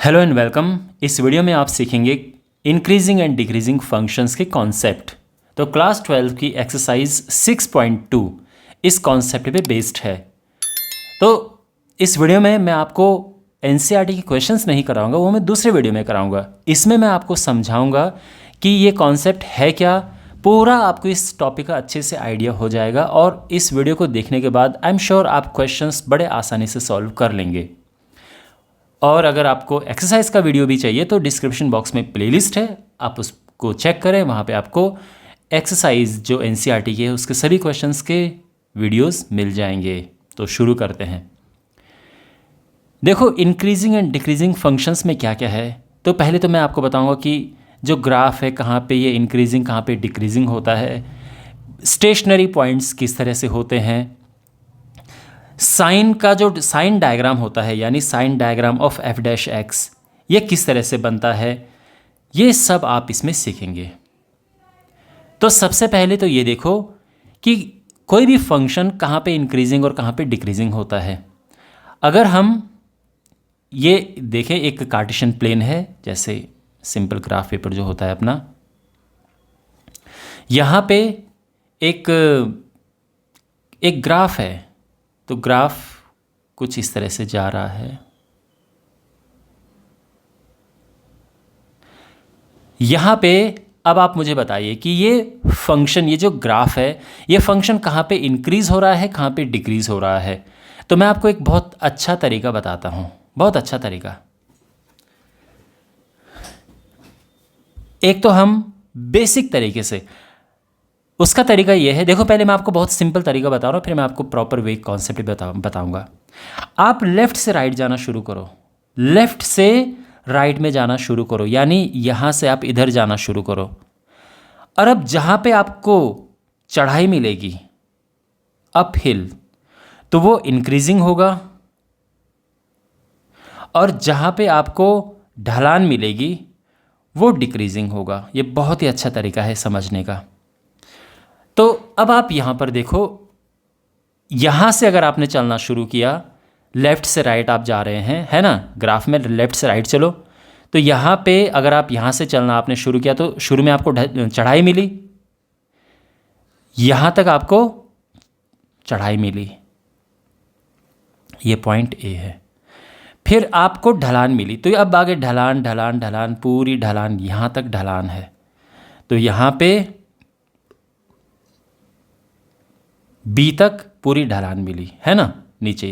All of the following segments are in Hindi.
Hello and welcome. इस वीडियो में आप सीखेंगे इंक्रीजिंग एंड डिक्रीजिंग फंक्शंस के कॉन्सेप्ट। तो क्लास 12 की एक्सरसाइज 6.2 इस कॉन्सेप्ट पे बेस्ड है। तो इस वीडियो में मैं आपको एनसीईआरटी के क्वेश्चंस नहीं कराऊंगा, वो मैं दूसरे वीडियो में कराऊंगा। इसमें मैं आपको समझाऊंगा कि ये कॉन्सेप्ट है क्या। पूरा आपको इस टॉपिक का अच्छे से आइडिया हो जाएगा और इस वीडियो को देखने के बाद आई एम श्योर आप क्वेश्चंस बड़े आसानी से सॉल्व कर लेंगे। और अगर आपको एक्सरसाइज का वीडियो भी चाहिए तो डिस्क्रिप्शन बॉक्स में प्लेलिस्ट है, आप उसको चेक करें। वहाँ पे आपको एक्सरसाइज जो एनसीईआरटी के है उसके सभी क्वेश्चंस के वीडियोस मिल जाएंगे। तो शुरू करते हैं। देखो इंक्रीजिंग एंड डिक्रीजिंग फंक्शंस में क्या क्या है। तो पहले तो मैं आपको बताऊंगा कि जो ग्राफ है कहाँ पे ये इंक्रीजिंग कहाँ पे डिक्रीजिंग होता है, स्टेशनरी पॉइंट्स किस तरह से होते हैं, साइन का जो साइन डायग्राम होता है यानी sign diagram of F dash X ये किस तरह से बनता है, ये सब आप इसमें सीखेंगे। तो सबसे पहले तो ये देखो कि कोई भी फंक्शन कहाँ पे इंक्रीजिंग और कहाँ पे डिक्रीजिंग होता है। अगर हम ये देखें, एक कार्टेशियन प्लेन है, जैसे सिंपल ग्राफ पेपर जो होता है अपना, यहाँ पे एक ग्राफ है। तो ग्राफ कुछ इस तरह से जा रहा है। यहाँ पे अब आप मुझे बताइए कि ये फंक्शन, ये जो ग्राफ है, ये फंक्शन कहाँ पे इंक्रीज़ हो रहा है, कहाँ पे डिक्रीज़ हो रहा है। तो मैं आपको एक बहुत अच्छा तरीका बताता हूँ, बहुत अच्छा तरीका। एक तो हम बेसिक तरीके से, उसका तरीका ये है। देखो पहले मैं आपको बहुत सिंपल तरीका बता रहा हूँ, फिर मैं आपको प्रॉपर वे कॉन्सेप्ट बताऊँगा। आप लेफ़्ट से राइट जाना शुरू करो, लेफ़्ट से राइट में जाना शुरू करो, यानी यहाँ से आप इधर जाना शुरू करो। और अब जहाँ पे आपको चढ़ाई मिलेगी, अप हिल, तो वो इंक्रीजिंग होगा, और जहाँ पे आपको ढलान मिलेगी वो डिक्रीजिंग होगा। ये बहुत ही अच्छा तरीका है समझने का। तो अब आप यहाँ पर देखो, यहाँ से अगर आपने चलना शुरू किया, लेफ़्ट से राइट आप जा रहे हैं, है ना, ग्राफ में लेफ़्ट से राइट चलो। तो यहाँ पे अगर आप यहाँ से चलना आपने शुरू किया तो शुरू में आपको चढ़ाई मिली, यहाँ तक आपको चढ़ाई मिली, ये पॉइंट ए है। फिर आपको ढलान मिली, तो अब आगे ढलान ढलान ढलान, पूरी ढलान, यहाँ तक ढलान है। तो यहाँ पे बी तक पूरी ढलान मिली, है ना, नीचे।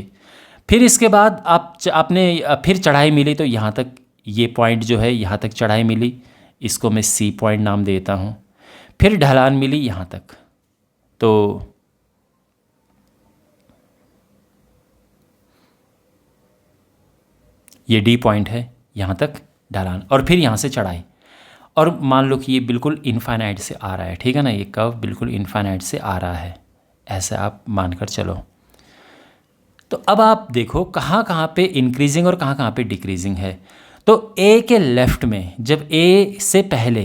फिर इसके बाद आपने फिर चढ़ाई मिली, तो यहाँ तक ये पॉइंट जो है, यहाँ तक चढ़ाई मिली, इसको मैं सी पॉइंट नाम देता हूँ। फिर ढलान मिली यहाँ तक, तो ये डी पॉइंट है, यहाँ तक ढलान, और फिर यहाँ से चढ़ाई। और मान लो कि ये बिल्कुल इनफाइनाइट से आ रहा है, ठीक है ना, ये कर्व बिल्कुल इनफाइनाइट से आ रहा है, ऐसे आप मानकर चलो। तो अब आप देखो कहाँ कहाँ पे इंक्रीजिंग और कहाँ कहाँ पे डिक्रीजिंग है। तो ए के लेफ़्ट में, जब ए से पहले,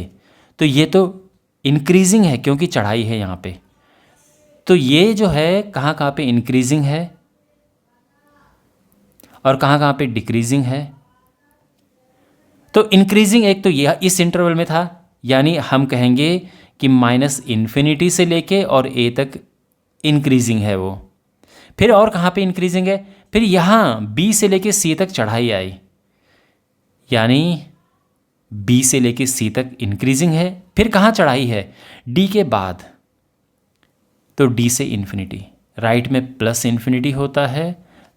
तो ये तो इंक्रीजिंग है क्योंकि चढ़ाई है यहाँ पे। तो ये जो है कहाँ कहाँ पे इंक्रीजिंग है और कहाँ कहाँ पे डिक्रीजिंग है। तो इंक्रीजिंग एक तो ये इस इंटरवल में था, यानी हम कहेंगे कि -इन्फिनिटी से लेके और ए तक इंक्रीजिंग है वो। फिर और कहाँ पे इंक्रीजिंग है, फिर यहाँ बी से लेके सी तक चढ़ाई आई, यानी बी से लेके सी तक इंक्रीजिंग है। फिर कहाँ चढ़ाई है, डी के बाद, तो डी से इन्फिनिटी। राइट में प्लस इन्फिनिटी होता है,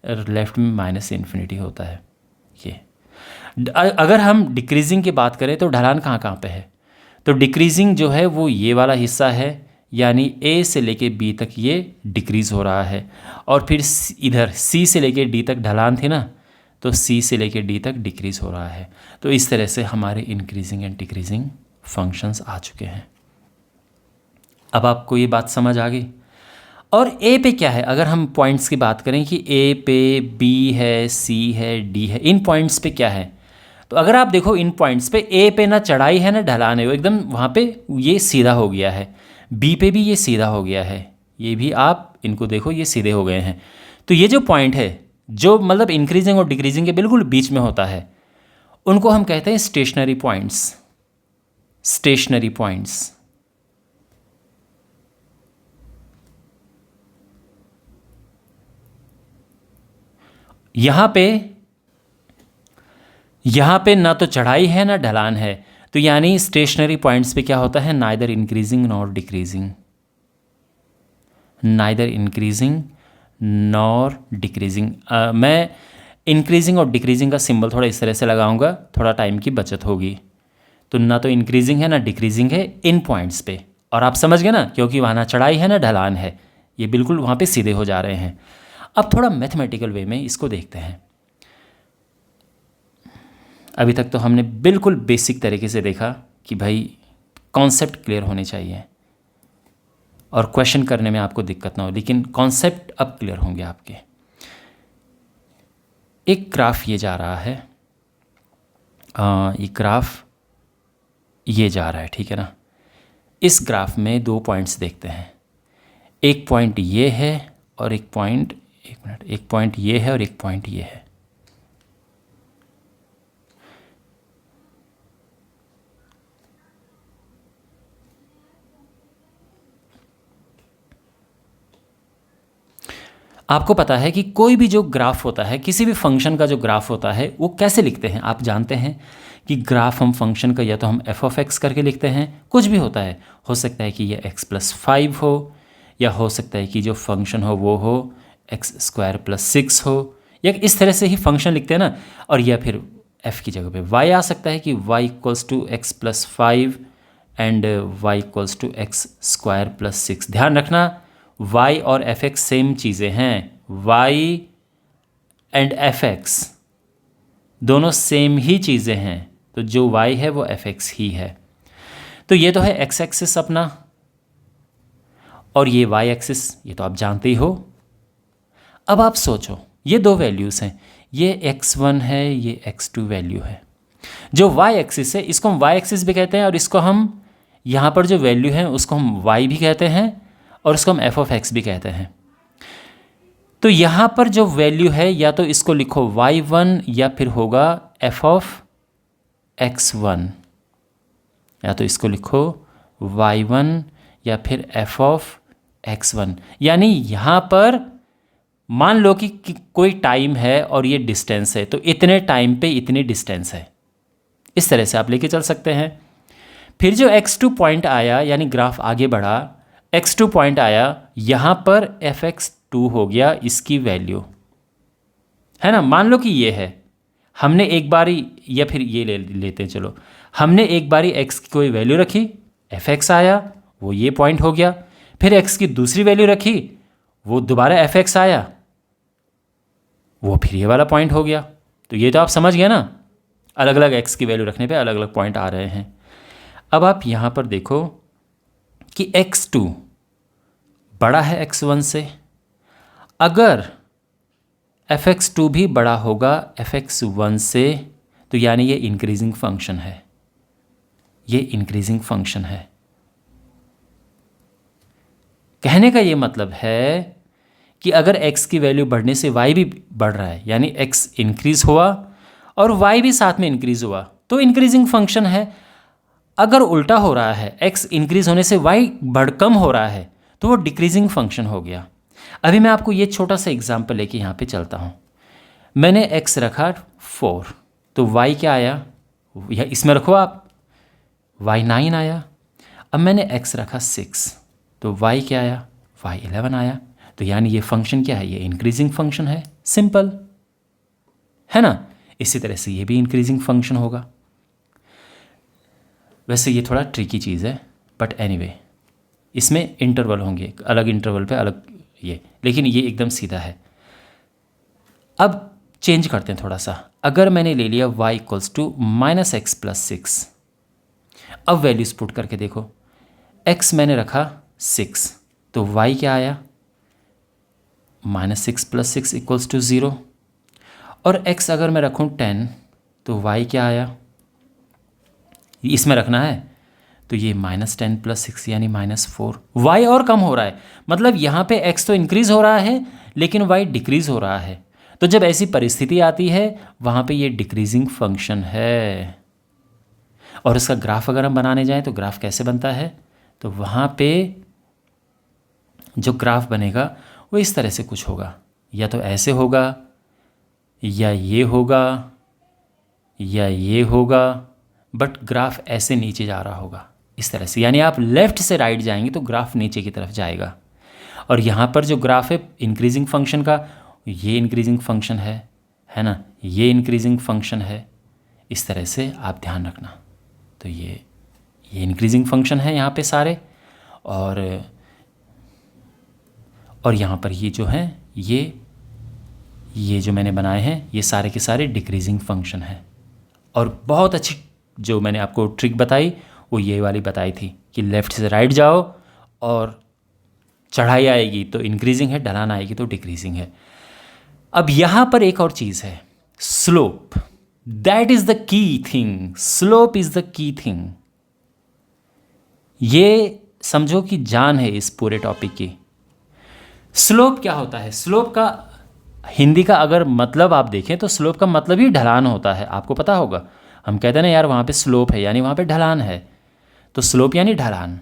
लेफ्ट में -इन्फिनिटी होता है। ये अगर हम डिक्रीजिंग की बात करें तो ढलान कहाँ कहाँ पे है, तो डिक्रीजिंग जो है वो ये वाला हिस्सा है, यानी ए से लेके बी तक ये डिक्रीज़ हो रहा है। और फिर इधर सी से लेके डी तक ढलान थी ना, तो सी से लेके डी तक डिक्रीज़ हो रहा है। तो इस तरह से हमारे इंक्रीजिंग एंड डिक्रीजिंग फंक्शंस आ चुके हैं। अब आपको ये बात समझ आ गई। और ए पे क्या है, अगर हम पॉइंट्स की बात करें कि ए पे बी है, सी है, डी है, इन पॉइंट्स पे क्या है, तो अगर आप देखो इन पॉइंट्स पे ए पे ना चढ़ाई है ना ढलान है, वो एकदम वहाँ पे ये सीधा हो गया है। बी पे भी ये सीधा हो गया है, ये भी आप इनको देखो ये सीधे हो गए हैं। तो ये जो पॉइंट है, जो मतलब इंक्रीजिंग और डिक्रीजिंग के बिल्कुल बीच में होता है, उनको हम कहते हैं स्टेशनरी पॉइंट्स। Stationery points. यहां पे ना तो चढ़ाई है ना ढलान है, तो यानी स्टेशनरी पॉइंट्स पे क्या होता है, neither increasing nor decreasing, neither increasing nor decreasing. मैं इंक्रीजिंग और डिक्रीजिंग का सिंबल थोड़ा इस तरह से लगाऊंगा, थोड़ा टाइम की बचत होगी। तो ना तो इंक्रीजिंग है ना डिक्रीजिंग है इन पॉइंट्स पे, और आप समझ गए ना, क्योंकि वहाँ ना चढ़ाई है ना ढलान है, ये बिल्कुल वहाँ पे सीधे हो जा रहे हैं। अब थोड़ा मैथमेटिकल वे में इसको देखते हैं। अभी तक तो हमने बिल्कुल बेसिक तरीके से देखा कि भाई कॉन्सेप्ट क्लियर होने चाहिए और क्वेश्चन करने में आपको दिक्कत ना हो, लेकिन कॉन्सेप्ट अब क्लियर होंगे आपके। एक ग्राफ ये जा रहा है, ये ग्राफ ये जा रहा है, ठीक है ना। इस ग्राफ में 2 पॉइंट्स देखते हैं, एक पॉइंट ये है और एक पॉइंट, एक मिनट, एक पॉइंट ये है और एक पॉइंट ये है। आपको पता है कि कोई भी जो ग्राफ होता है, किसी भी फंक्शन का जो ग्राफ होता है, वो कैसे लिखते हैं आप जानते हैं कि ग्राफ हम फंक्शन का या तो हम एफ ऑफ एक्स करके लिखते हैं, कुछ भी होता है, हो सकता है कि ये x+5 हो, या हो सकता है कि जो फंक्शन हो वो हो x² + 6 हो, या इस तरह से ही फंक्शन लिखते हैं ना। और या फिर f की जगह पे y आ सकता है कि y = x+5 and y = x² + 6। ध्यान रखना y और fx सेम चीज़ें हैं, y एंड fx दोनों सेम ही चीज़ें हैं, तो जो y है वो fx ही है। तो ये तो है x एक्सिस अपना, और ये y एक्सिस, ये तो आप जानते ही हो। अब आप सोचो, ये 2 वैल्यूज़ हैं, ये x1 है, ये x2 वैल्यू है। जो y एक्सिस है इसको हम y एक्सिस भी कहते हैं, और इसको हम यहाँ पर जो वैल्यू है उसको हम y भी कहते हैं, और उसको हम एफ ऑफ एक्स भी कहते हैं। तो यहाँ पर जो वैल्यू है, या तो इसको लिखो y1 या फिर होगा एफ ऑफ x1, या तो इसको लिखो y1 या फिर एफ ऑफ x1। यानी यहाँ पर मान लो कि कोई टाइम है और ये डिस्टेंस है, तो इतने टाइम पे इतनी डिस्टेंस है, इस तरह से आप लेके चल सकते हैं। फिर जो x2 पॉइंट आया, यानी ग्राफ आगे बढ़ा, x2 पॉइंट आया, यहाँ पर fx2 हो गया इसकी वैल्यू, है ना। मान लो कि ये है, हमने एक बारी, या फिर ये लेते हैं, चलो हमने एक बारी x की कोई वैल्यू रखी, fx आया, वो ये पॉइंट हो गया। फिर x की दूसरी वैल्यू रखी, वो दोबारा fx आया, वो फिर ये वाला पॉइंट हो गया। तो ये तो आप समझ गए ना, अलग अलग x की वैल्यू रखने पे अलग अलग पॉइंट आ रहे हैं। अब आप यहाँ पर देखो कि x2 बड़ा है x1 से, अगर fx2 भी बड़ा होगा fx1 से, तो यानी ये इंक्रीजिंग फंक्शन है, ये इंक्रीजिंग फंक्शन है। कहने का ये मतलब है कि अगर x की वैल्यू बढ़ने से y भी बढ़ रहा है, यानी x इंक्रीज हुआ और y भी साथ में इंक्रीज हुआ, तो इंक्रीजिंग फंक्शन है। अगर उल्टा हो रहा है, x इंक्रीज होने से y बढ़ कम हो रहा है, तो वो डिक्रीजिंग फंक्शन हो गया। अभी मैं आपको ये छोटा सा एग्जांपल लेके यहाँ पे चलता हूँ। मैंने x रखा 4, तो y क्या आया, या इसमें रखो आप, y 9 आया। अब मैंने x रखा 6, तो y क्या आया, y 11 आया। तो यानी ये फंक्शन क्या है, ये इंक्रीजिंग फंक्शन है, सिंपल है ना। इसी तरह से ये भी इंक्रीजिंग फंक्शन होगा। वैसे ये थोड़ा ट्रिकी चीज़ है, बट एनीवे, इसमें इंटरवल होंगे, अलग इंटरवल पे अलग ये, लेकिन ये एकदम सीधा है। अब चेंज करते हैं थोड़ा सा। अगर मैंने ले लिया y = -x+6, अब वैल्यूज पुट करके देखो, x मैंने रखा 6, तो y क्या आया, -6 + 6 = 0, और x अगर मैं रखूँ 10, तो y क्या आया, इसमें रखना है, तो ये -10 + 6 यानी -4। y और कम हो रहा है, मतलब यहाँ पे x तो इंक्रीज हो रहा है लेकिन y डिक्रीज हो रहा है। तो जब ऐसी परिस्थिति आती है वहाँ पे ये डिक्रीजिंग फंक्शन है। और इसका ग्राफ अगर हम बनाने जाएं तो ग्राफ कैसे बनता है, तो वहाँ पे जो ग्राफ बनेगा वो इस तरह से कुछ होगा, या तो ऐसे होगा, या ये होगा, या ये होगा, बट ग्राफ ऐसे नीचे जा रहा होगा इस तरह से। यानी आप लेफ़्ट से राइट जाएंगे तो ग्राफ नीचे की तरफ जाएगा। और यहाँ पर जो ग्राफ है इंक्रीजिंग फंक्शन का, ये इंक्रीजिंग फंक्शन है ना, ये इंक्रीजिंग फंक्शन है, इस तरह से आप ध्यान रखना। तो ये इंक्रीजिंग फंक्शन है यहाँ पे सारे, और यहाँ पर ये जो है ये जो मैंने बनाए हैं ये सारे के सारे डिक्रीजिंग फंक्शन हैं। और बहुत अच्छी जो मैंने आपको ट्रिक बताई वो ये वाली बताई थी कि लेफ़्ट से राइट जाओ और चढ़ाई आएगी तो इंक्रीजिंग है, ढलान आएगी तो डिक्रीजिंग है। अब यहाँ पर एक और चीज़ है, slope. That is the key thing, slope is the key thing. ये समझो कि जान है इस पूरे टॉपिक की। स्लोप क्या होता है? स्लोप का हिंदी का अगर मतलब आप देखें तो स्लोप का मतलब ही ढलान होता है। आपको पता होगा, हम कहते हैं ना यार वहाँ पे स्लोप है, यानी वहाँ पे ढलान है। तो स्लोप यानी ढलान।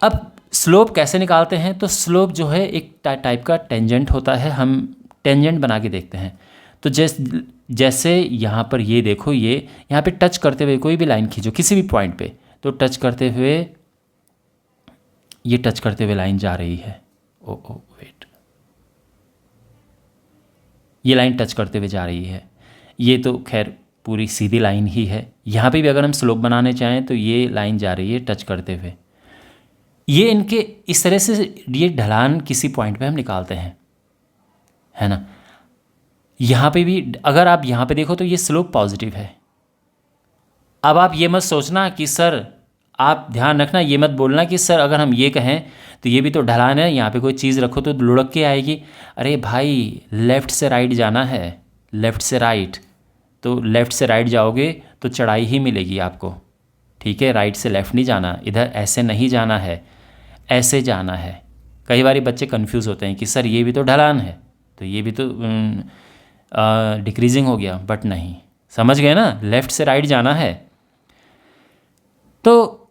अब स्लोप कैसे निकालते हैं? तो स्लोप जो है एक टाइप का टेंजेंट होता है, हम टेंजेंट बना के देखते हैं। तो जैसे यहाँ पर ये देखो, ये यहाँ पे टच करते हुए कोई भी लाइन खींचो किसी भी पॉइंट पे, तो टच करते हुए ये टच करते हुए लाइन जा रही है। वेट, ये लाइन टच करते हुए जा रही है। ये तो खैर पूरी सीधी लाइन ही है। यहाँ पे भी अगर हम स्लोप बनाने चाहें तो ये लाइन जा रही है टच करते हुए। ये इनके इस तरह से ये ढलान किसी पॉइंट पे हम निकालते हैं, है ना। यहाँ पे भी अगर आप यहाँ पे देखो तो ये स्लोप पॉजिटिव है। अब आप ये मत सोचना कि सर, आप ध्यान रखना, ये मत बोलना कि सर अगर हम ये कहें तो ये भी तो ढलान है, यहाँ पे कोई चीज़ रखो तो लुढ़क के आएगी। अरे भाई, लेफ़्ट से राइट जाना है, लेफ़्ट से राइट, तो लेफ़्ट से राइट जाओगे तो चढ़ाई ही मिलेगी आपको, ठीक है। राइट से लेफ़्ट नहीं जाना, इधर ऐसे नहीं जाना है, ऐसे जाना है। कई बार बच्चे कंफ्यूज होते हैं कि सर ये भी तो ढलान है तो ये भी तो डिक्रीजिंग हो गया, बट नहीं, समझ गए ना, लेफ़्ट से राइट जाना है। तो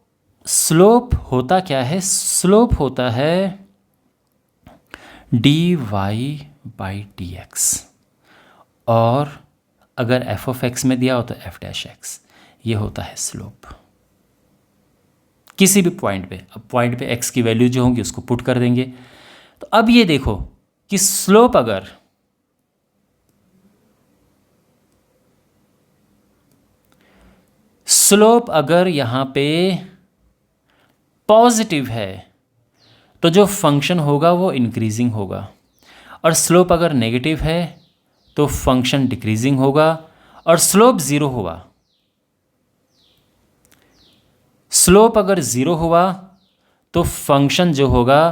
स्लोप होता क्या है? स्लोप होता है dy बाई dx, और अगर f ऑफ x में दिया हो तो f डैश x, ये होता है स्लोप किसी भी पॉइंट पे। अब पॉइंट पे x की वैल्यू जो होगी उसको पुट कर देंगे। तो अब ये देखो कि स्लोप अगर यहाँ पे पॉजिटिव है तो जो फंक्शन होगा वो इंक्रीजिंग होगा, और स्लोप अगर नेगेटिव है तो फंक्शन डिक्रीजिंग होगा, और स्लोप ज़ीरो हुआ, स्लोप अगर ज़ीरो हुआ तो फंक्शन जो होगा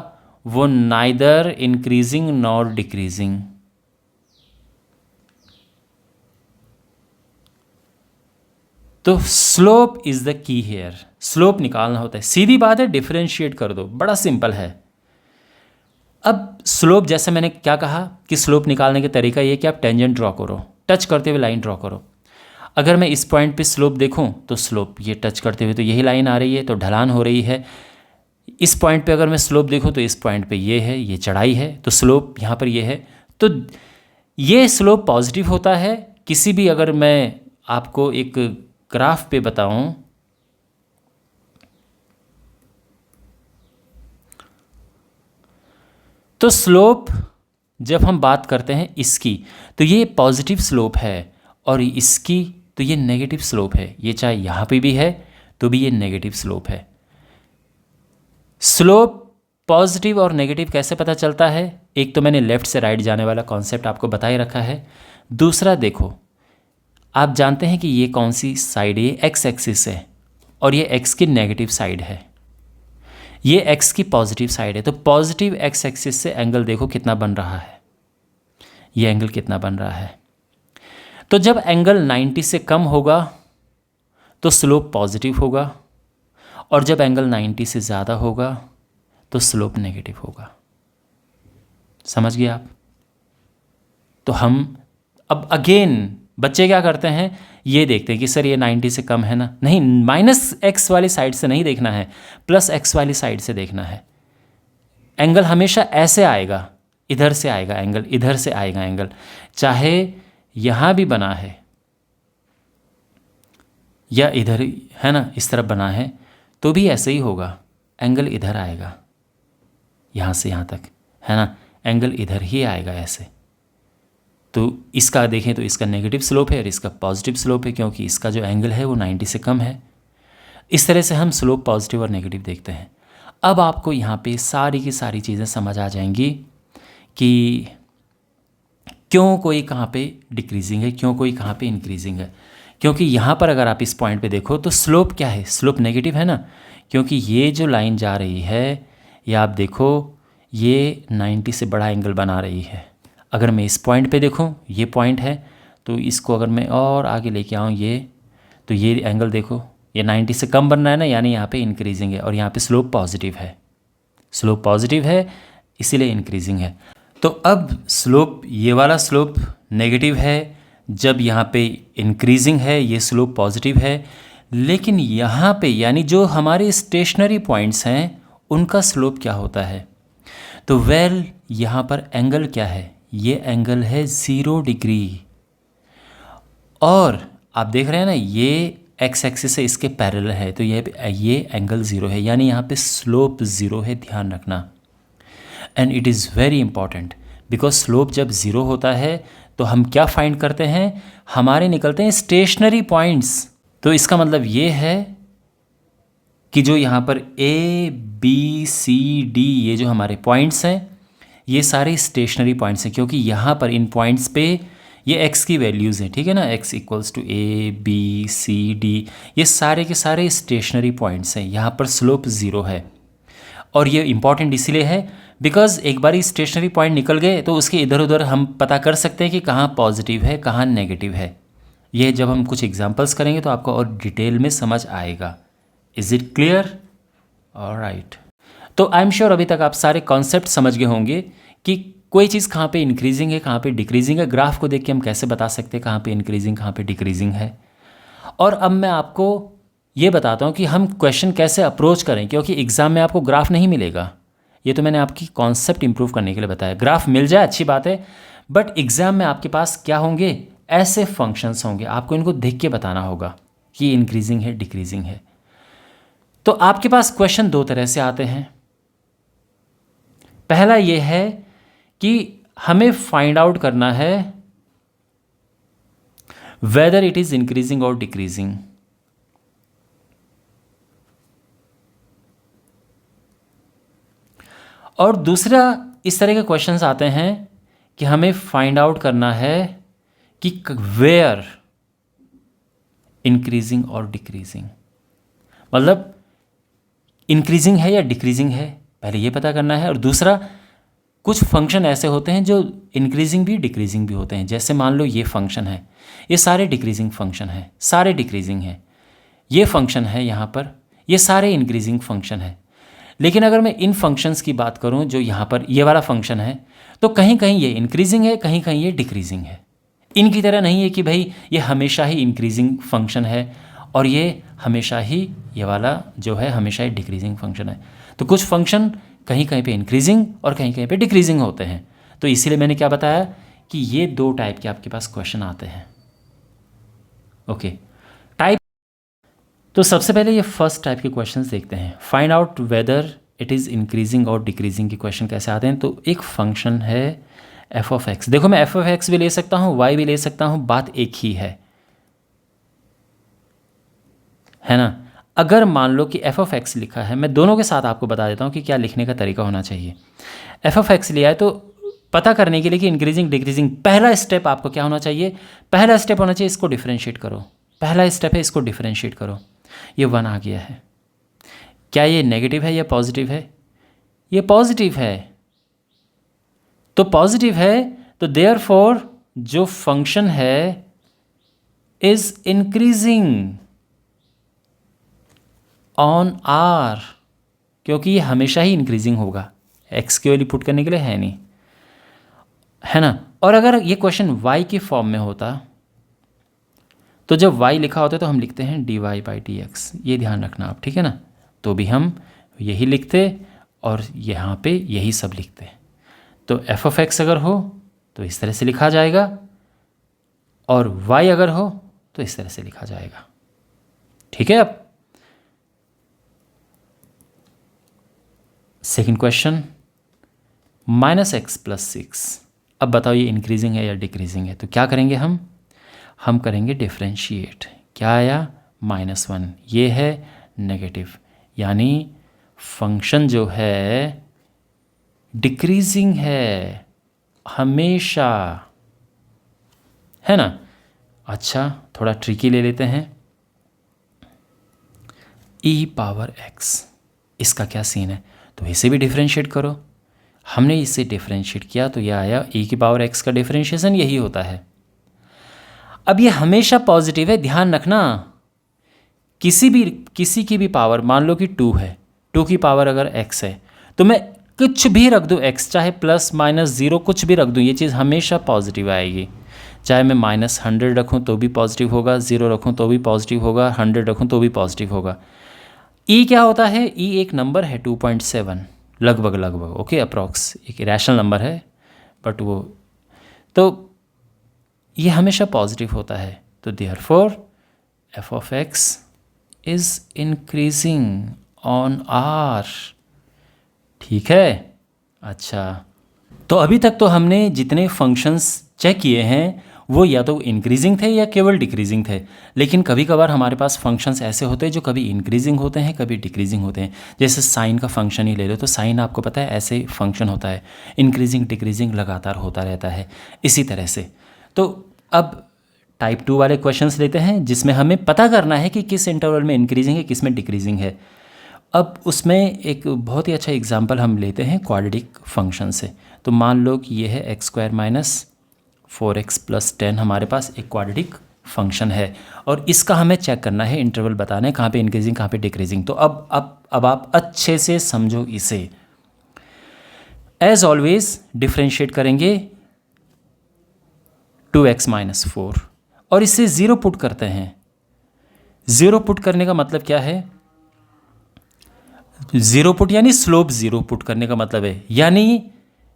वो नाइदर इंक्रीजिंग नॉर डिक्रीजिंग। तो slope is the key here. Slope निकालना होता है, सीधी बात है, डिफरेंशिएट कर दो, बड़ा सिंपल है। अब स्लोप, जैसे मैंने क्या कहा कि स्लोप निकालने का तरीका ये कि आप टेंजेंट ड्रॉ करो, टच करते हुए लाइन ड्रॉ करो। अगर मैं इस पॉइंट पे स्लोप देखूं तो स्लोप ये टच करते हुए तो यही लाइन आ रही है, तो ढलान हो रही है। इस पॉइंट पे अगर मैं स्लोप देखूं तो इस पॉइंट पे ये है, ये चढ़ाई है, तो स्लोप यहाँ पर ये है। तो ये स्लोप पॉजिटिव होता है। किसी भी, अगर मैं आपको एक ग्राफ पे बताऊं, तो स्लोप जब हम बात करते हैं इसकी, तो ये पॉजिटिव स्लोप है, और इसकी तो ये नेगेटिव स्लोप है। ये चाहे यहाँ पे भी है तो भी ये नेगेटिव स्लोप है। स्लोप पॉजिटिव और नेगेटिव कैसे पता चलता है? एक तो मैंने लेफ़्ट से राइट जाने वाला कॉन्सेप्ट आपको बता ही रखा है। दूसरा देखो, आप जानते हैं कि ये कौन सी साइड है? ये एक्स एक्सिस है, और ये एक्स की नेगेटिव साइड है, ये एक्स की पॉजिटिव साइड है। तो पॉजिटिव एक्स एक्सिस से एंगल देखो कितना बन रहा है, ये एंगल कितना बन रहा है। तो जब एंगल 90 से कम होगा तो स्लोप पॉजिटिव होगा, और जब एंगल 90 से ज़्यादा होगा तो स्लोप नेगेटिव होगा। समझ गए आप? तो हम अब अगेन बच्चे क्या करते हैं, ये देखते हैं कि सर ये 90 से कम है ना, नहीं, -x वाली साइड से नहीं देखना है, +x वाली साइड से देखना है। एंगल हमेशा ऐसे आएगा, इधर से आएगा एंगल, इधर से आएगा एंगल, चाहे यहाँ भी बना है या इधर है ना, इस तरफ बना है तो भी ऐसे ही होगा, एंगल इधर आएगा, यहाँ से यहाँ तक है ना, एंगल इधर ही आएगा ऐसे। तो इसका देखें तो इसका नेगेटिव स्लोप है और इसका पॉजिटिव स्लोप है, क्योंकि इसका जो एंगल है वो 90 से कम है। इस तरह से हम स्लोप पॉजिटिव और नेगेटिव देखते हैं। अब आपको यहाँ पे सारी की सारी चीज़ें समझ आ जाएंगी कि क्यों कोई कहाँ पे डिक्रीजिंग है, क्यों कोई कहाँ पे इंक्रीजिंग है। क्योंकि यहाँ पर अगर आप इस पॉइंट पे देखो तो स्लोप क्या है, स्लोप नेगेटिव है ना, क्योंकि ये जो लाइन जा रही है या आप देखो ये 90 से बड़ा एंगल बना रही है। अगर मैं इस पॉइंट पे देखूँ, ये पॉइंट है, तो इसको अगर मैं और आगे लेके आऊँ ये, तो ये एंगल देखो ये 90 से कम बन रहा है ना, यानी यहाँ पे इंक्रीजिंग है और यहाँ पे स्लोप पॉजिटिव है, स्लोप पॉजिटिव है इसीलिए इंक्रीजिंग है। तो अब स्लोप, ये वाला स्लोप नेगेटिव है जब यहाँ पे इंक्रीजिंग है, ये स्लोप पॉजिटिव है। लेकिन यहाँ पे यानी जो हमारे स्टेशनरी पॉइंट्स हैं उनका स्लोप क्या होता है, तो वेल यहाँ पर एंगल क्या है, ये एंगल है 0 डिग्री। और आप देख रहे हैं ना ये एक्स एक्सिस से इसके पैरेलल है, तो ये एंगल 0 है, यानी यहाँ पे स्लोप 0 है, ध्यान रखना। And it is very important because slope जब 0 होता है तो हम क्या फाइंड करते हैं, हमारे निकलते हैं स्टेशनरी पॉइंट्स। तो इसका मतलब ये है कि जो यहाँ पर A B C D ये जो हमारे पॉइंट्स हैं ये सारे स्टेशनरी पॉइंट्स हैं, क्योंकि यहाँ पर इन पॉइंट्स पे ये x की वैल्यूज़ हैं, ठीक है ना, x = A B C D, ये सारे के सारे स्टेशनरी पॉइंट्स हैं। यहाँ पर स्लोप 0 है और ये इंपॉर्टेंट इसीलिए है बिकॉज एक बार स्टेशनरी पॉइंट निकल गए तो उसके इधर उधर हम पता कर सकते हैं कि कहाँ पॉजिटिव है कहाँ नेगेटिव है। ये जब हम कुछ एग्जांपल्स करेंगे तो आपको और डिटेल में समझ आएगा। Is it clear? ऑलराइट। तो आई एम श्योर अभी तक आप सारे कॉन्सेप्ट समझ गए होंगे कि कोई चीज़ कहाँ पे इंक्रीजिंग है कहाँ पे डिक्रीजिंग है। ग्राफ को देख के हम कैसे बता सकते हैं कहाँ पे इंक्रीजिंग कहाँ पे डिक्रीजिंग है। और अब मैं आपको ये बताता हूँ कि हम क्वेश्चन कैसे अप्रोच करें, क्योंकि एग्ज़ाम में आपको ग्राफ नहीं मिलेगा। ये तो मैंने आपकी कॉन्सेप्ट इंप्रूव करने के लिए बताया। ग्राफ मिल जाए अच्छी बात है, बट एग्ज़ाम में आपके पास क्या होंगे, ऐसे फंक्शंस होंगे, आपको इनको देख के बताना होगा कि इंक्रीजिंग है डिक्रीजिंग है। तो आपके पास क्वेश्चन दो तरह से आते हैं। पहला ये है कि हमें फाइंड आउट करना है वेदर इट इज इंक्रीजिंग और डिक्रीजिंग। और दूसरा इस तरह के क्वेश्चंस आते हैं कि हमें फाइंड आउट करना है कि वेयर इंक्रीजिंग और डिक्रीजिंग, मतलब इंक्रीजिंग है या डिक्रीजिंग है, पहले ये पता करना है। और दूसरा, कुछ फंक्शन ऐसे होते हैं जो इंक्रीजिंग भी डिक्रीजिंग भी होते हैं। जैसे मान लो ये फंक्शन है, ये सारे डिक्रीजिंग फंक्शन है, सारे डिक्रीजिंग है। ये फंक्शन है यहाँ पर, ये सारे इंक्रीजिंग फंक्शन है। लेकिन अगर मैं इन फंक्शंस की बात करूँ, जो यहाँ पर ये वाला फंक्शन है, तो कहीं कहीं ये इंक्रीजिंग है कहीं कहीं ये डिक्रीजिंग है। इनकी तरह नहीं है कि भाई ये हमेशा ही इंक्रीजिंग फंक्शन है और ये हमेशा ही ये वाला जो है हमेशा ही डिक्रीजिंग फंक्शन है। तो कुछ फंक्शन कहीं कहीं पे इंक्रीजिंग और कहीं कहीं पे डिक्रीजिंग होते हैं। तो इसीलिए मैंने क्या बताया कि ये दो टाइप के आपके पास क्वेश्चन आते हैं। Okay, type. तो सबसे पहले ये फर्स्ट टाइप के क्वेश्चंस देखते हैं। Find out whether it is increasing और डिक्रीजिंग के क्वेश्चन कैसे आते हैं। तो एक फंक्शन है f(x). देखो मैं f(x) भी ले सकता हूँ, y भी ले सकता हूँ, बात एक ही है ना। अगर मान लो कि f(x) लिखा है, मैं दोनों के साथ आपको बता देता हूँ कि क्या लिखने का तरीका होना चाहिए। f(x) लिया है तो पता करने के लिए कि इंक्रीजिंग डिक्रीजिंग, पहला स्टेप आपको क्या होना चाहिए, पहला स्टेप होना चाहिए इसको डिफरेंशिएट करो। पहला स्टेप है इसको डिफरेंशिएट करो। ये 1 आ गया है, क्या ये नेगेटिव है या पॉजिटिव है? ये पॉजिटिव है। तो पॉजिटिव है तो देयरफॉर जो फंक्शन है इज इंक्रीजिंग ऑन आर, क्योंकि ये हमेशा ही इंक्रीजिंग होगा। एक्स की वैल्यू पुट करने के लिए है नहीं, है ना। और अगर ये क्वेश्चन y की फॉर्म में होता तो जब y लिखा होता है तो हम लिखते हैं dy/dx, ये ध्यान रखना आप, ठीक है ना। तो भी हम यही लिखते और यहाँ पे यही सब लिखते। तो f(x) अगर हो तो इस तरह से लिखा जाएगा और y अगर हो तो इस तरह से लिखा जाएगा, ठीक है। अब सेकंड क्वेश्चन, -x + 6। अब बताओ ये इंक्रीजिंग है या डिक्रीजिंग है। तो क्या करेंगे हम करेंगे डिफ्रेंशिएट। क्या आया? -1, ये है नेगेटिव, यानी फंक्शन जो है डिक्रीजिंग है हमेशा, है ना। अच्छा, थोड़ा ट्रिकी ले लेते हैं। e⁻x, इसका क्या सीन है? तो इसे भी डिफ्रेंशिएट करो। हमने इसे डिफ्रेंशिएट किया तो यह आया e⁻x का डिफ्रेंशिएशन यही होता है। अब ये हमेशा पॉजिटिव है, ध्यान रखना। किसी की भी पावर, मान लो कि 2 है, 2 की पावर अगर x है तो मैं कुछ भी रख दूँ x, चाहे +-0 कुछ भी रख दूँ, ये चीज़ हमेशा पॉजिटिव आएगी। चाहे मैं -100 रखूँ तो भी पॉजिटिव होगा, 0 रखूँ तो भी पॉजिटिव होगा, 100 रखूँ तो भी पॉजिटिव होगा। e क्या होता है? e एक नंबर है 2.7, लगभग, ओके, अप्रॉक्स एक रैशनल नंबर है, बट वो तो ये हमेशा पॉजिटिव होता है। तो therefore f(x) is increasing on r, ठीक है। अच्छा, तो अभी तक तो हमने जितने फंक्शंस चेक किए हैं वो या तो इंक्रीजिंग थे या केवल डिक्रीजिंग थे, लेकिन कभी कभार हमारे पास फंक्शंस ऐसे होते हैं जो कभी इंक्रीजिंग होते हैं कभी डिक्रीजिंग होते हैं। जैसे साइन का फंक्शन ही ले लो, तो साइन आपको पता है ऐसे फंक्शन होता है, इंक्रीजिंग डिक्रीजिंग लगातार होता रहता है इसी तरह से। तो अब टाइप 2 वाले क्वेश्चंस लेते हैं जिसमें हमें पता करना है कि किस इंटरवल में इंक्रीजिंग है किस में डिक्रीजिंग है। अब उसमें एक बहुत ही अच्छा एग्जांपल हम लेते हैं क्वाड्रेटिक फंक्शन से। तो मान लो कि ये है x² - 4x + 10, हमारे पास एक क्वाड्रेटिक फंक्शन है और इसका हमें चेक करना है, इंटरवल बताना है कहाँ पे इंक्रीजिंग कहाँ पे डिक्रीजिंग। तो अब आप अच्छे से समझो इसे। एज ऑलवेज डिफ्रेंशिएट करेंगे 2x - 4 और इससे 0 पुट करते हैं। 0 पुट करने का मतलब क्या है? 0 पुट यानी स्लोप 0 पुट करने का मतलब है, यानी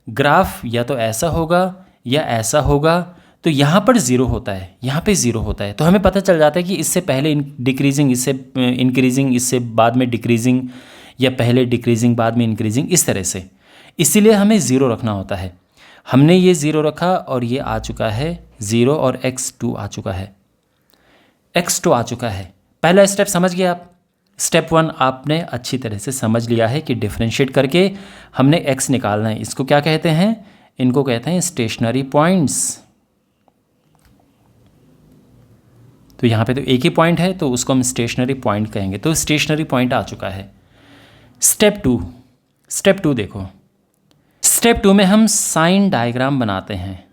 ग्राफ या तो ऐसा होगा या ऐसा होगा, तो यहाँ पर 0 होता है, यहाँ पे 0 होता है। तो हमें पता चल जाता है कि इससे पहले डिक्रीजिंग, इससे इंक्रीजिंग, इससे बाद में डिक्रीजिंग, या पहले डिक्रीजिंग बाद में इंक्रीजिंग, इस तरह से। इसीलिए हमें 0 रखना होता है। हमने ये 0 रखा और ये आ चुका है 0 और x2 आ चुका है, x2 आ चुका है। पहला स्टेप समझ गए आप। स्टेप 1 आपने अच्छी तरह से समझ लिया है कि डिफरेंशिएट करके हमने x निकालना है। इसको क्या कहते हैं? इनको कहते हैं स्टेशनरी पॉइंट्स। तो यहाँ पे तो एक ही पॉइंट है तो उसको हम स्टेशनरी पॉइंट कहेंगे। तो स्टेशनरी पॉइंट आ चुका है। स्टेप 2 देखो। स्टेप 2 में हम साइन डायग्राम बनाते हैं।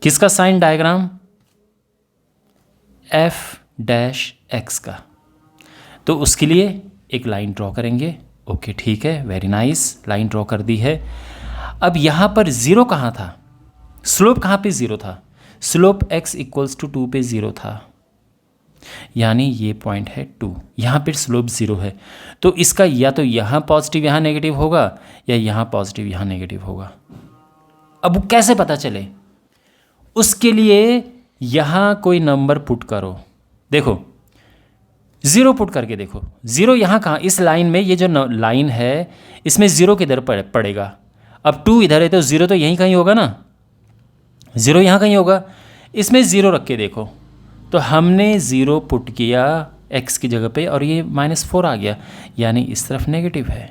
किसका साइन डायग्राम? f(x) का। तो उसके लिए एक लाइन ड्रॉ करेंगे। ओके, ठीक है, वेरी नाइस, लाइन ड्रॉ कर दी है। अब यहाँ पर 0 कहाँ था? स्लोप कहाँ पे 0 था? स्लोप x = 2 पे 0 था, यानी ये पॉइंट है 2, यहाँ पर स्लोप 0 है। तो इसका या तो यहाँ पॉजिटिव यहाँ नेगेटिव होगा या यहाँ पॉजिटिव यहाँ नेगेटिव होगा। अब वो कैसे पता चले? उसके लिए यहाँ कोई नंबर पुट करो। देखो 0 पुट करके देखो। 0 यहाँ कहाँ? इस लाइन में, ये जो लाइन है इसमें 0 किधर पड़ेगा? अब 2 इधर है तो 0 तो यहीं कहीं होगा ना, 0 यहाँ कहीं होगा। इसमें 0 रख के देखो, तो हमने 0 पुट किया x की जगह पे और ये -4 आ गया, यानी इस तरफ नेगेटिव है।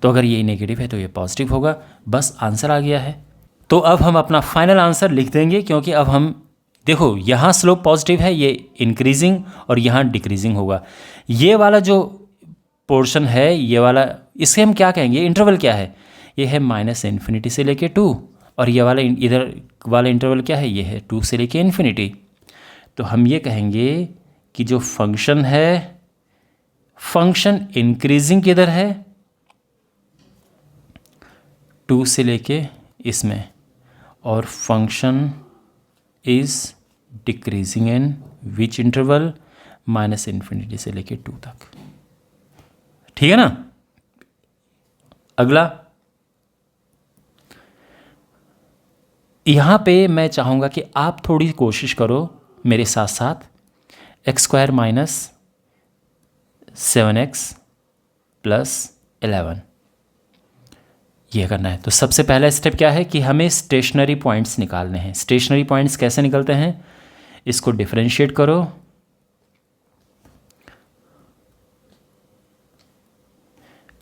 तो अगर ये नेगेटिव है तो ये पॉजिटिव होगा। बस आंसर आ गया है। तो अब हम अपना फाइनल आंसर लिख देंगे, क्योंकि अब हम देखो यहाँ स्लोप पॉजिटिव है, ये इंक्रीजिंग और यहाँ डिक्रीजिंग होगा। ये वाला जो पोर्शन है, ये वाला, इसे हम क्या कहेंगे? इंटरवल क्या है? ये है -∞ से लेके 2, और ये वाला इधर वाला इंटरवल क्या है? ये है 2 से लेके ∞। तो हम ये कहेंगे कि जो फंक्शन है, फंक्शन इंक्रीजिंग किधर है? 2 से लेके इसमें, और function is decreasing in which interval, -∞ से लेके 2 तक। ठीक है ना। अगला, यहाँ पे मैं चाहूँगा कि आप थोड़ी कोशिश करो मेरे साथ साथ, x² - 7x + 11 ये करना है। तो सबसे पहला स्टेप क्या है कि हमें स्टेशनरी पॉइंट्स निकालने हैं। स्टेशनरी पॉइंट्स कैसे निकलते हैं, इसको डिफरेंशिएट करो,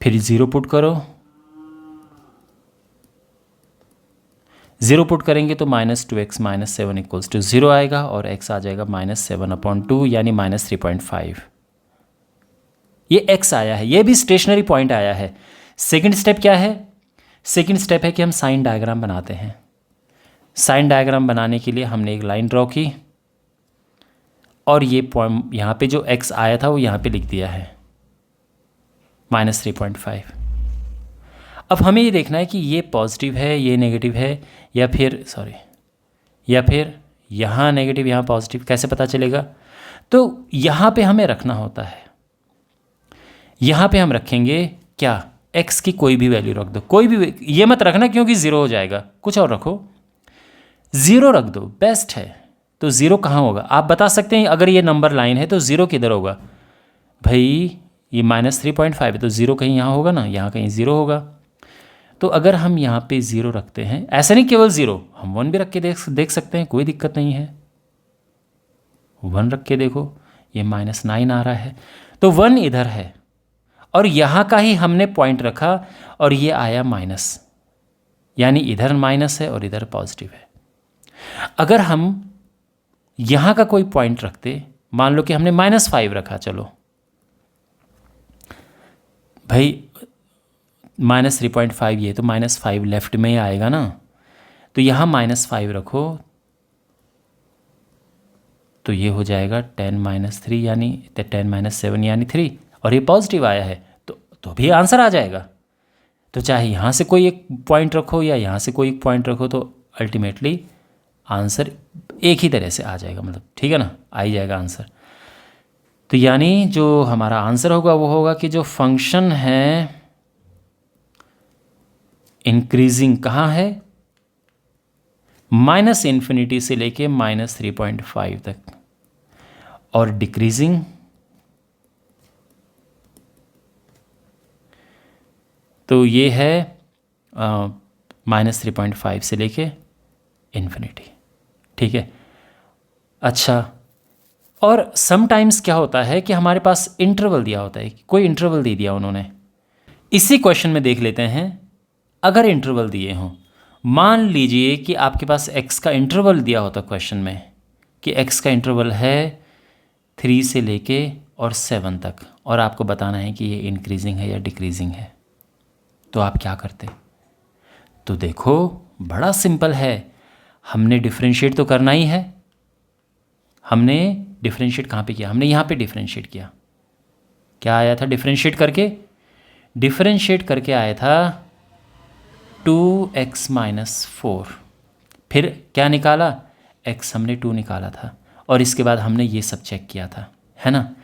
फिर 0 पुट करो, 0 पुट करेंगे तो -2x - 7 = 0 आएगा और x आ जाएगा -7/2 यानी -3.5। ये x आया है, ये भी स्टेशनरी पॉइंट आया है। सेकंड स्टेप क्या है, सेकंड स्टेप है कि हम साइन डायग्राम बनाते हैं। साइन डायग्राम बनाने के लिए हमने एक लाइन ड्रॉ की और ये पॉइंट यहाँ पे जो x आया था वो यहाँ पे लिख दिया है -3.5। अब हमें ये देखना है कि ये पॉजिटिव है, ये नेगेटिव है, या फिर यहाँ नेगेटिव यहाँ पॉजिटिव, कैसे पता चलेगा। तो यहाँ पे हमें रखना होता है, यहाँ पे हम रखेंगे क्या, x की कोई भी वैल्यू रख दो, कोई भी, ये मत रखना क्योंकि 0 हो जाएगा, कुछ और रखो, 0 रख दो, बेस्ट है। तो 0 कहाँ होगा आप बता सकते हैं, अगर ये नंबर लाइन है तो 0 किधर होगा भाई, ये -3.5 है तो 0 कहीं यहाँ होगा ना, यहाँ कहीं 0 होगा। तो अगर हम यहाँ पे 0 रखते हैं, ऐसा नहीं केवल 0, हम 1 भी रख के देख सकते हैं, कोई दिक्कत नहीं है। 1 रख के देखो, ये -9 आ रहा है, तो 1 इधर है और यहाँ का ही हमने पॉइंट रखा और ये आया माइनस, यानी इधर माइनस है और इधर पॉजिटिव है। अगर हम यहाँ का कोई पॉइंट रखते, मान लो कि हमने -5 रखा, चलो भाई -3.5, ये तो -5 लेफ्ट में ही आएगा ना, तो यहाँ -5 रखो तो ये हो जाएगा 10 - 3 यानी 10 - 7 यानी 3, और ये पॉजिटिव आया है तो भी आंसर आ जाएगा। तो चाहे यहाँ से कोई एक पॉइंट रखो या यहाँ से कोई एक पॉइंट रखो, तो अल्टीमेटली आंसर एक ही तरह से आ जाएगा, मतलब ठीक है ना, आ ही जाएगा आंसर। तो यानी जो हमारा आंसर होगा वो होगा कि जो फंक्शन है इंक्रीजिंग कहाँ है, -∞ से लेके -3.5 तक, और डिक्रीजिंग तो ये है -3.5 से लेके इन्फिनिटी। ठीक है। अच्छा, और समटाइम्स क्या होता है कि हमारे पास इंटरवल दिया होता है, कोई इंटरवल दे दिया उन्होंने। इसी क्वेश्चन में देख लेते हैं, अगर इंटरवल दिए हों, मान लीजिए कि आपके पास x का इंटरवल दिया होता क्वेश्चन में कि x का इंटरवल है 3 से लेके और 7 तक, और आपको बताना है कि ये इंक्रीजिंग है या डिक्रीजिंग है, तो आप क्या करते। तो देखो बड़ा सिंपल है, हमने डिफरेंशिएट तो करना ही है। हमने डिफरेंशिएट कहाँ पे किया, हमने यहाँ पे डिफरेंशिएट किया। क्या आया था डिफरेंशिएट करके, डिफरेंशिएट करके आया था 2x - 4, फिर क्या निकाला, x हमने 2 निकाला था, और इसके बाद हमने ये सब चेक किया था, है ना।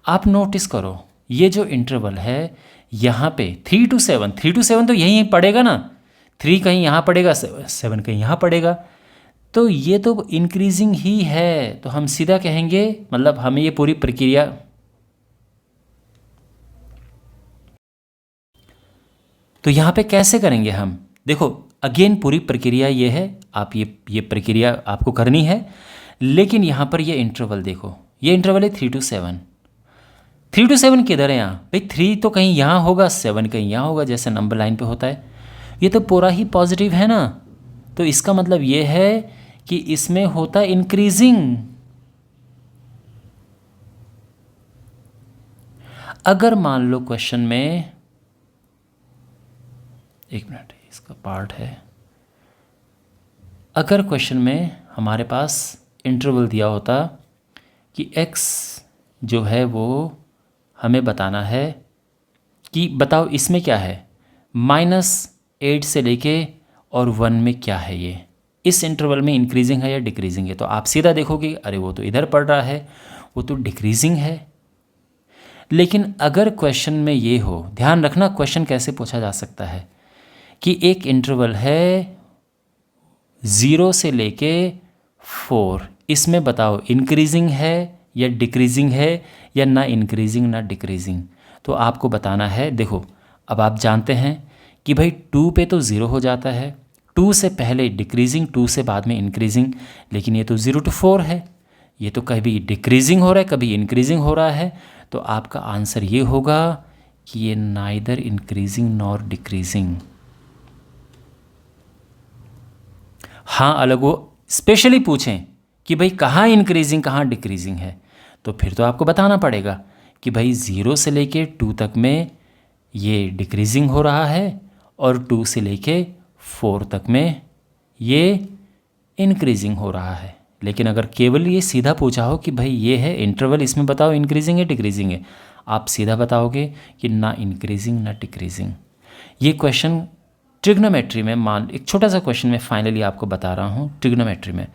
आप नोटिस करो ये जो इंटरवल है यहाँ पे 3 to 7, 3 to 7 तो यहीं पड़ेगा ना, 3 कहीं यहाँ पड़ेगा, 7 कहीं यहाँ पड़ेगा, तो ये तो इंक्रीजिंग ही है। तो हम सीधा कहेंगे, मतलब हमें ये पूरी प्रक्रिया, तो यहाँ पे कैसे करेंगे हम, देखो अगेन पूरी प्रक्रिया ये है, आप ये प्रक्रिया आपको करनी है, लेकिन यहाँ पर ये इंटरवल देखो, ये इंटरवल है 3 to 7। 3 to 7 किधर है यहाँ भाई, 3 तो कहीं यहाँ होगा, 7 कहीं यहाँ होगा, जैसे नंबर लाइन पे होता है। ये तो पूरा ही पॉजिटिव है ना, तो इसका मतलब ये है कि इसमें होता इंक्रीजिंग। अगर मान लो क्वेश्चन में, एक मिनट इसका पार्ट है, अगर क्वेश्चन में हमारे पास इंटरवल दिया होता कि x जो है वो हमें बताना है कि बताओ इसमें क्या है, -8 से लेके और 1 में क्या है ये, इस इंटरवल में इंक्रीजिंग है या डिक्रीजिंग है, तो आप सीधा देखोगे अरे वो तो इधर पड़ रहा है, वो तो डिक्रीजिंग है। लेकिन अगर क्वेश्चन में ये हो, ध्यान रखना क्वेश्चन कैसे पूछा जा सकता है कि एक इंटरवल है 0 से लेके 4, इसमें बताओ इंक्रीजिंग है या डिक्रीजिंग है, या ना इंक्रीजिंग ना डिक्रीजिंग। तो आपको बताना है, देखो अब आप जानते हैं कि भाई 2 पे तो 0 हो जाता है, 2 से पहले डिक्रीजिंग, 2 से बाद में इंक्रीजिंग, लेकिन ये तो 0 to 4 है, ये तो कभी डिक्रीजिंग हो रहा है कभी इंक्रीजिंग हो रहा है। तो आपका आंसर ये होगा कि ये नाइदर इंक्रीजिंग नॉर डिक्रीजिंग। हाँ, अलग वो स्पेशली पूछें कि भाई कहाँ इंक्रीजिंग कहाँ डिक्रीजिंग है, तो फिर तो आपको बताना पड़ेगा कि भाई 0 से लेके 2 तक में ये डिक्रीजिंग हो रहा है और 2 से लेके 4 तक में ये इंक्रीजिंग हो रहा है। लेकिन अगर केवल ये सीधा पूछा हो कि भाई ये है इंटरवल, इसमें बताओ इंक्रीजिंग है डिक्रीजिंग है, आप सीधा बताओगे कि ना इंक्रीजिंग ना डिक्रीजिंग। ये क्वेश्चन ट्रिग्नोमेट्री में, मान एक छोटा सा क्वेश्चन मैं फाइनली आपको बता रहा हूँ ट्रिग्नोमेट्री में,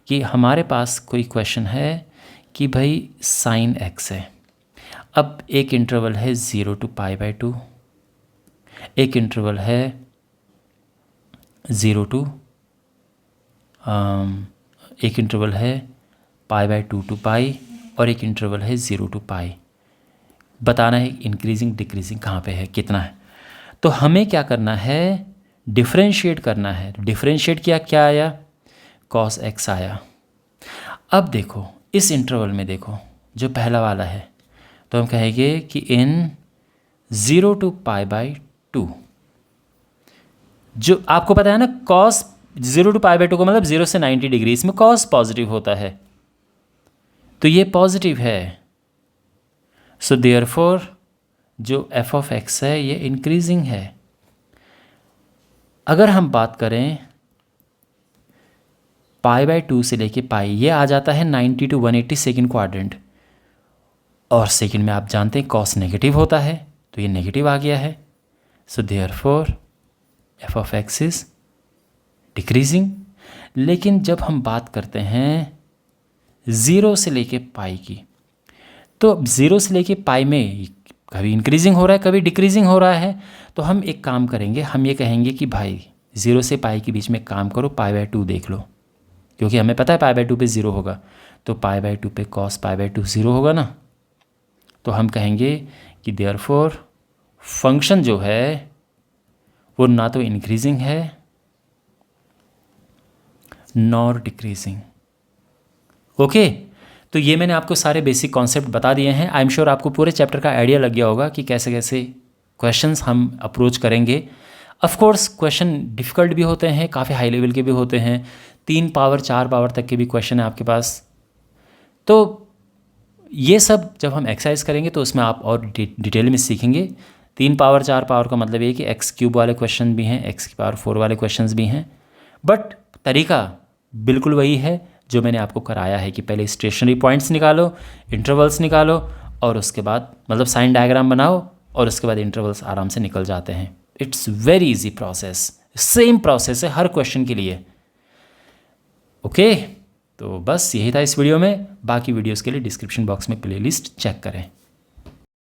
कि हमारे पास कोई क्वेश्चन है कि भाई साइन एक्स है। अब एक इंटरवल है 0 to π/2, एक इंटरवल है 0 to एक इंटरवल है π/2 to π, और एक इंटरवल है 0 to π। बताना है इंक्रीजिंग डिक्रीजिंग कहाँ पे है, कितना है। तो हमें क्या करना है, डिफरेंशिएट करना है। डिफरेंशिएट किया, क्या आया, cos x आया। अब देखो इस इंटरवल में देखो जो पहला वाला है, तो हम कहेंगे कि इन 0 to π/2, जो आपको पता है ना cos 0 to π/2 का मतलब 0 से 90 डिग्री, इसमें cos पॉजिटिव होता है, तो ये पॉजिटिव है। सो देयरफॉर जो f of x है ये इंक्रीजिंग है। अगर हम बात करें π/2 से लेके पाई, ये आ जाता है 90 to 180 सेकेंड क्वाड्रेंट, और सेकेंड में आप जानते हैं cos नेगेटिव होता है, तो ये नेगेटिव आ गया है। So therefore f of x is decreasing. लेकिन जब हम बात करते हैं 0 से लेके पाई की, तो 0 से लेके पाई में कभी इंक्रीजिंग हो रहा है कभी डिक्रीजिंग हो रहा है। तो हम एक काम करेंगे, हम ये कहेंगे कि भाई 0 से पाई के बीच में काम करो, π/2 देख लो, क्योंकि हमें पता है π/2 पे 0 होगा, तो π/2 पे cos π/2 0 होगा ना। तो हम कहेंगे कि देयरफॉर फंक्शन जो है वो ना तो इंक्रीजिंग है नॉर डिक्रीजिंग। ओके, तो ये मैंने आपको सारे बेसिक कॉन्सेप्ट बता दिए हैं। आई एम श्योर आपको पूरे चैप्टर का आइडिया लग गया होगा कि कैसे कैसे क्वेश्चंस हम अप्रोच करेंगे। ऑफ कोर्स क्वेश्चन डिफ़िकल्ट भी होते हैं, काफ़ी हाई लेवल के भी होते हैं, 3 पावर 4 पावर तक के भी क्वेश्चन है आपके पास। तो ये सब जब हम एक्सरसाइज करेंगे तो उसमें आप और डिटेल में सीखेंगे। 3 पावर 4 पावर का मतलब ये कि x³ वाले क्वेश्चन भी हैं, x⁴ वाले क्वेश्चंस भी हैं, बट तरीका बिल्कुल वही है जो मैंने आपको कराया है कि पहले स्टेशनरी पॉइंट्स निकालो, इंटरवल्स निकालो, और उसके बाद मतलब साइन डायग्राम बनाओ, और उसके बाद इंटरवल्स आराम से निकल जाते हैं। It's very easy process, same process है हर क्वेश्चन के लिए। ओके, तो बस यही था इस वीडियो में। बाकी वीडियोस के लिए डिस्क्रिप्शन बॉक्स में प्लेलिस्ट चेक करें।